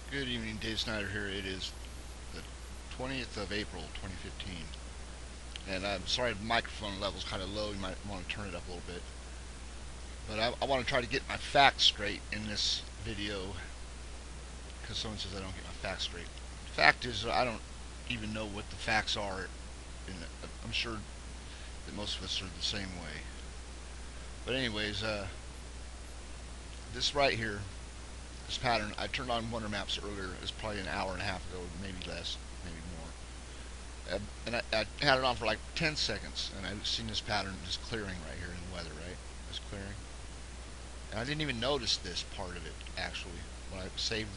Good evening, Dave Snyder here. It is the 20th of April, 2015. And I'm sorry the microphone level's kind of low. You might want to turn it up a little bit. But I want to try to get my facts straight in this video because someone says I don't get my facts straight. The fact is, I don't even know what the facts are. And I'm sure that most of us are the same way. But anyways, this right here, this pattern, I turned on Wonder Maps earlier. It was probably an hour and a half ago, maybe less, maybe more. And I had it on for like 10 seconds, and I've seen this pattern just clearing right here in the weather, right? Just clearing. And I didn't even notice this part of it, actually, when I saved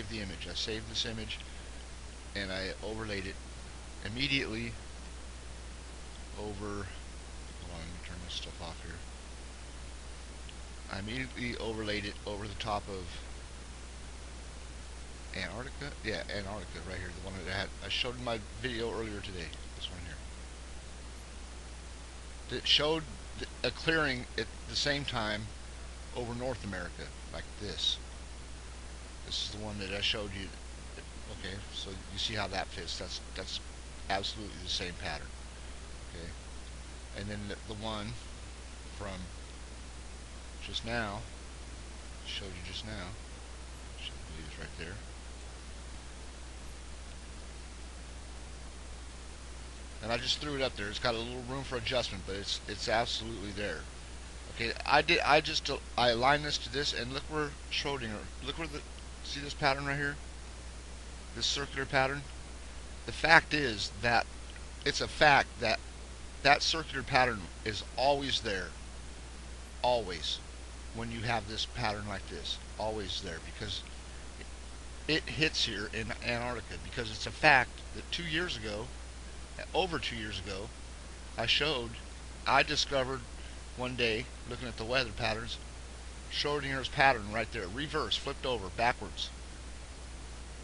the image. I saved this image, and I overlaid it immediately over... Hold on, let me turn this stuff off here. I immediately overlaid it over the top of Antarctica? Yeah, Antarctica right here, the one that I showed in my video earlier today. This one here. That showed a clearing at the same time over North America, like this. This is the one that I showed you. Okay, so you see how that fits. That's absolutely the same pattern. Okay, and then the one from just now, showed you just now. Should believe it's right there. And I just threw it up there. It's got a little room for adjustment, but it's absolutely there. Okay, I aligned this to this, and look where Schrodinger, see this pattern right here? This circular pattern? The fact is that, it's a fact that that circular pattern is always there. Always. When you have this pattern like this. Always there, because it hits here in Antarctica, because it's a fact that 2 years ago, over 2 years ago, I discovered one day, looking at the weather patterns, Schrodinger's pattern right there, reverse, flipped over, backwards.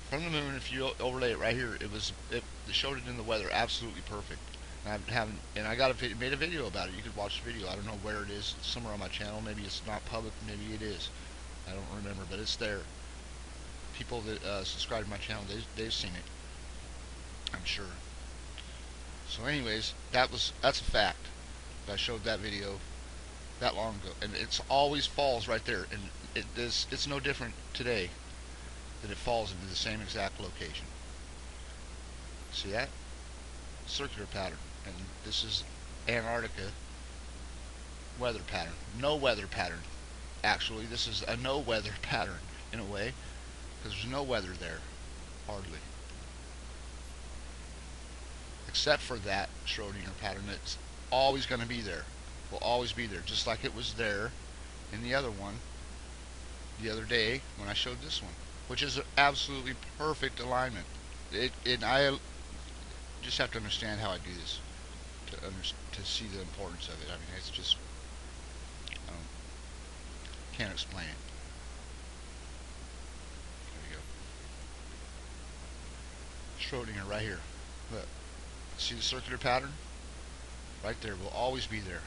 From the moon, if you overlay it right here, it showed it in the weather, absolutely perfect. And I made a video about it. You could watch the video. I don't know where it is. It's somewhere on my channel. Maybe it's not public. Maybe it is. I don't remember, but it's there. People that subscribe to my channel, they've seen it, I'm sure. So anyways, that's a fact. I showed that video that long ago, and it's always falls right there, and it's no different today that it falls into the same exact location. See that? Circular pattern, and this is Antarctica weather pattern. No weather pattern. Actually, this is a no weather pattern in a way, because there's no weather there, hardly. Except for that Schrodinger pattern that's always going to be there. Will always be there, just like it was there in the other one the other day when I showed this one, which is an absolutely perfect alignment. I just have to understand how I do this to see the importance of it. I mean, it's just can't explain it. There we go. Schrodinger right here. Look. See the circular pattern? Right there, will always be there.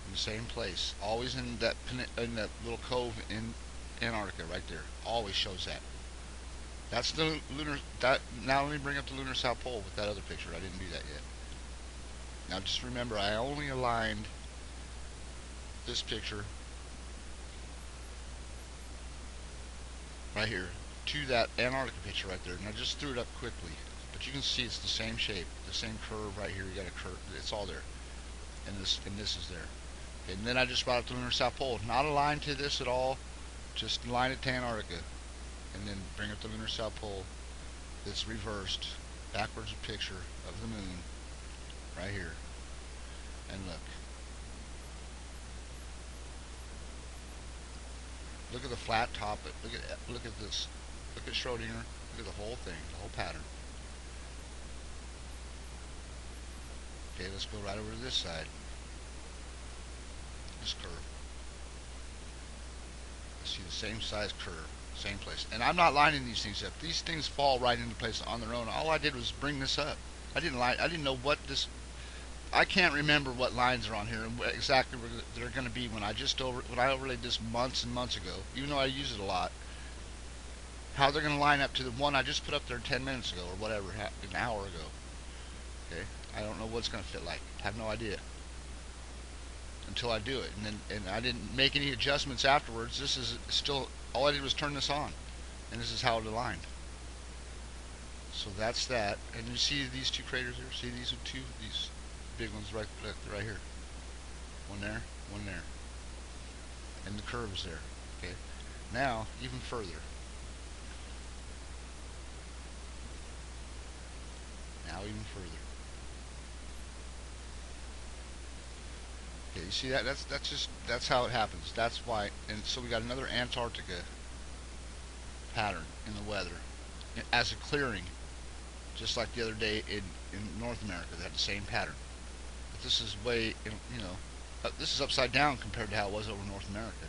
In the same place. Always in that little cove in Antarctica, right there. Always shows that. That's the lunar, now let me bring up the lunar South Pole with that other picture. I didn't do that yet. Now just remember, I only aligned this picture right here to that Antarctica picture right there. And I just threw it up quickly. But you can see it's the same shape, the same curve right here. You got a curve. It's all there, and this is there. Okay, and then I just brought up the lunar South Pole, not aligned to this at all. Just align it to Antarctica, and then bring up the lunar South Pole. This reversed, backwards picture of the moon, right here. And look at the flat top. Look at this. Look at Schrodinger. Look at the whole thing, the whole pattern. Okay, let's go right over to this side. This curve. See the same size curve, same place. And I'm not lining these things up. These things fall right into place on their own. All I did was bring this up. I didn't know what this. I can't remember what lines are on here and exactly where they're going to be when I overlaid this months and months ago. Even though I use it a lot, how they're going to line up to the one I just put up there 10 minutes ago or whatever, an hour ago. Okay, I don't know what it's going to fit like. I have no idea until I do it, and I didn't make any adjustments afterwards. This is still all I did was turn this on, and this is how it aligned. So that's that. And you see these two craters here? See these two? These big ones right here. One there. And the curve is there. Okay. Now, even further. Now even further. Okay, you see that? That's how it happens. That's why. And so we got another Antarctica pattern in the weather as a clearing, just like the other day in North America. They had the same pattern. But this is way, you know, this is upside down compared to how it was over North America.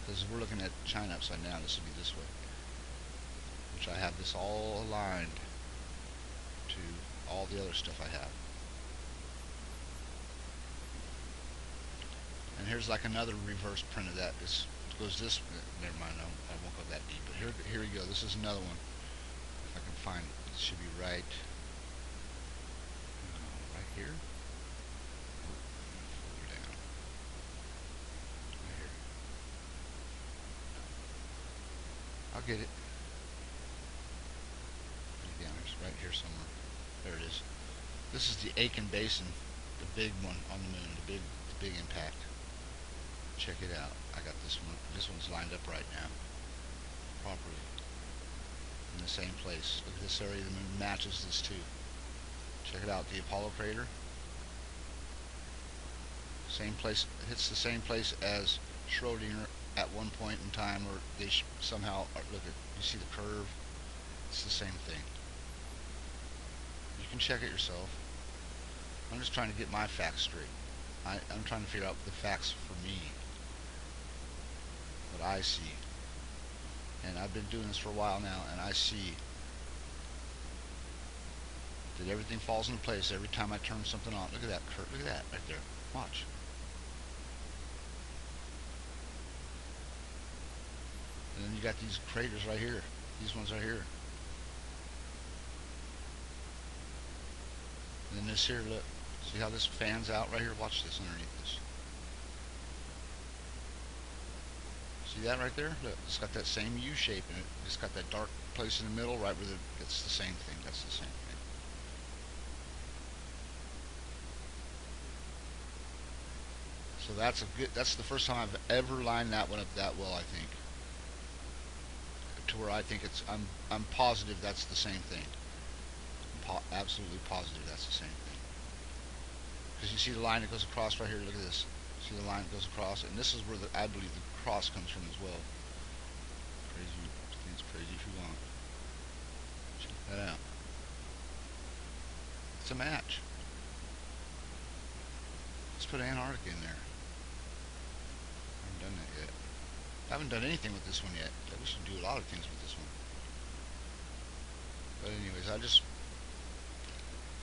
Because if we're looking at China upside down, this would be this way. Which I have this all aligned to all the other stuff I have. And here's like another reverse print of that. This goes this. Never mind. I won't go that deep. But here we go. This is another one. If I can find it, it should be right here. Further down. Right here. I'll get it. Again, it's right here somewhere. There it is. This is the Aitken Basin, the big one on the moon, the big impact. Check it out. I got this one. This one's lined up right now, properly, in the same place. Look at this area. The moon matches this too. Check it out. The Apollo crater. Same place. It hits the same place as Schrodinger at one point in time, or they somehow look at. You see the curve. It's the same thing. You can check it yourself. I'm just trying to get my facts straight. I'm trying to figure out the facts for me. What I see. And I've been doing this for a while now, and I see that everything falls into place every time I turn something on. Look at that curve. Look at that right there. Watch. And then you got these craters right here. These ones right here. And then this here, look. See how this fans out right here? Watch this underneath this. See that right there? Look, it's got that same U shape in it. It's got that dark place in the middle, right where it's the same thing. That's the same thing. So that's the first time I've ever lined that one up that well, I think. To where I think I'm positive that's the same thing. Absolutely positive that's the same thing. Because you see the line that goes across right here. Look at this. See the line that goes across, and this is where I believe the cross comes from as well. Crazy, I think it's crazy if you want. Check that out. It's a match. Let's put Antarctica in there. I haven't done that yet. I haven't done anything with this one yet. We should do a lot of things with this one. But anyways,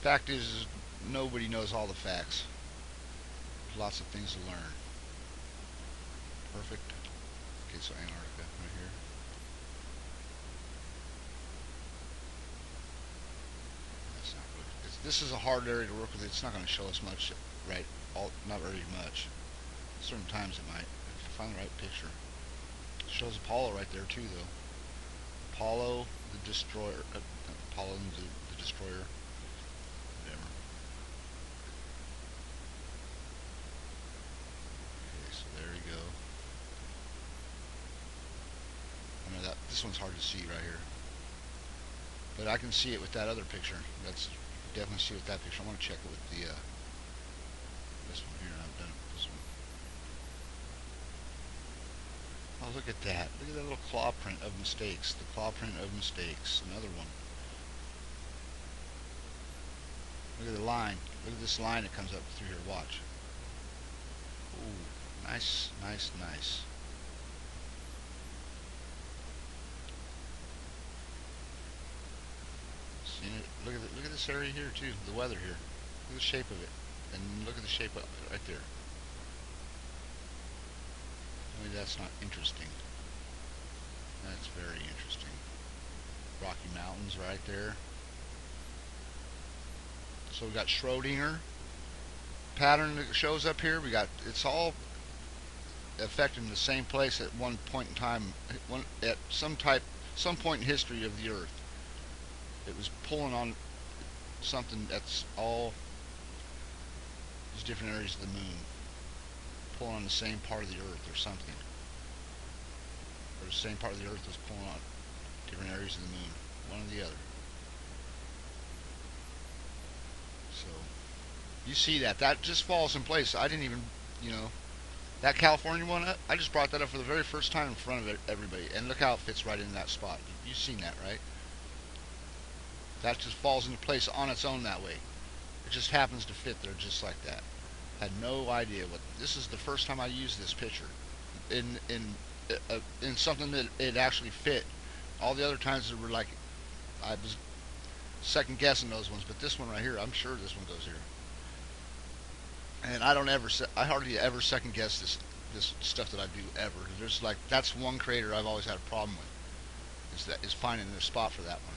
fact is nobody knows all the facts. There's lots of things to learn. Perfect. Okay, so Antarctica right here. That's not good. This is a hard area to work with. It's not going to show us much, right? Not very much. Certain times it might. If you find the right picture. It shows Apollo right there too, though. Apollo, the destroyer. Apollo, the destroyer. Whatever. Okay, so there you go. I know that this one's hard to see right here, but I can see it with that other picture. That's definitely see it with that picture. I want to check it with the this one here. I've done it with this one. Oh, look at that. Look at that little claw print of mistakes. The claw print of mistakes. Another one. Look at the line. Look at this line that comes up through here. Watch. Ooh, nice, nice, nice. See it? Look at this area here too. The weather here. Look at the shape of it, and look at the shape of it right there. Maybe that's not interesting. That's very interesting. mountains right there. So we got Schrodinger pattern that shows up here. We got, it's all affecting the same place at one point in time, at some point in history of the Earth. It was pulling on something that's all these different areas of the moon, pulling on the same part of the Earth or something, or the same part of the Earth was pulling on different areas of the moon, one or the other. So you see that just falls in place. I didn't even, you know, that California one, I just brought that up for the very first time in front of everybody, and look how it fits right in that spot. You've seen that, right? That just falls into place on its own that way. It just happens to fit there just like that. Had no idea what. This is the first time I used this picture in something that it actually fit. All the other times there were like, I was second guessing those ones, but this one right here, I'm sure this one goes here. And I hardly ever second guess this stuff that I do ever. There's like, that's one creator I've always had a problem with, is finding their spot for that one.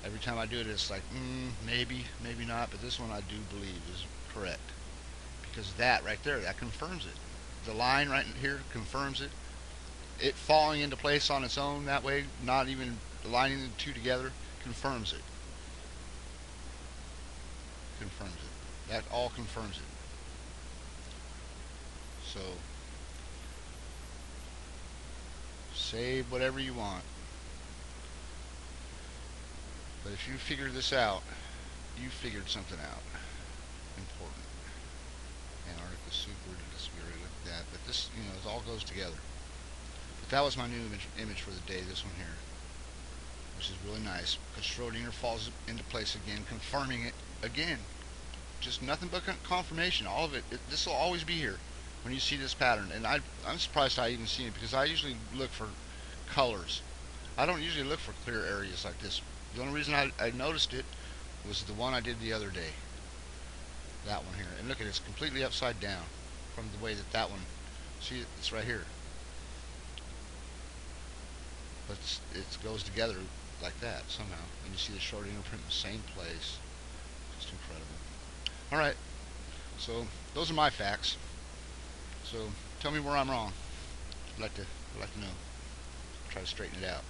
Every time I do it, it's like, maybe, maybe not, but this one I do believe is correct. Because that right there, that confirms it. The line right here confirms it. It falling into place on its own that way, not even aligning the two together, confirms it. Confirms it. That all confirms it. So, save whatever you want. But if you figure this out, you figured something out important. Antarctica super, this we already looked at, but this, you know, it all goes together. But that was my new image for the day, this one here, which is really nice, because Schrodinger falls into place again, confirming it again. Just nothing but confirmation, all of it. This will always be here when you see this pattern, and I'm surprised I even seen it, because I usually look for colors. I don't usually look for clear areas like this. The only reason I noticed it was the one I did the other day. That one here. And look at it, it's completely upside down from the way that one, see, it's right here. But it goes together like that somehow. And you see the Schrodinger print in the same place. Just incredible. Alright, so those are my facts. So tell me where I'm wrong. I'd like to know. Try to straighten it out.